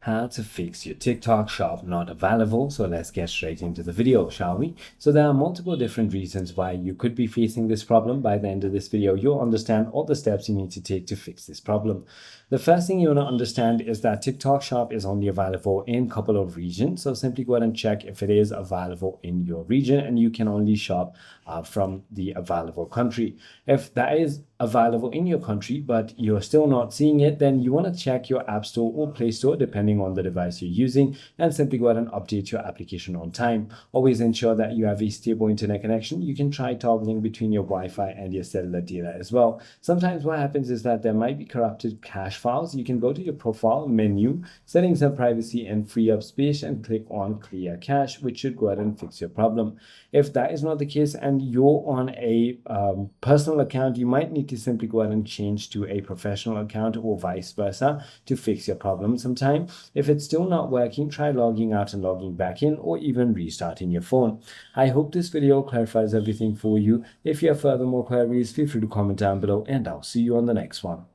How to fix your TikTok shop not available. So let's get straight into the video, shall we? So there are multiple different reasons why you could be facing this problem. By the end of this video, you'll understand all the steps you need to take to fix this problem. The first thing you want to understand is that TikTok shop is only available in a couple of regions. So simply go ahead and check if it is available in your region, and you can only shop from the available country. If that is available in your country but you're still not seeing it, then you want to check your App Store or Play Store depending on the device you're using, and simply go ahead and update your application on time. Always ensure that you have a stable internet connection. You can try toggling between your Wi-Fi and your cellular data as well. Sometimes what happens is that there might be corrupted cache files. You can go to your profile menu, settings and privacy, and free up space, and click on clear cache, which should go ahead and fix your problem. If that is not the case and you're on a personal account, you might need to simply go ahead and change to a professional account or vice versa to fix your problem sometime. If it's still not working, try logging out and logging back in, or even restarting your phone. I hope this video clarifies everything for you. If you have further more queries, feel free to comment down below, and I'll see you on the next one.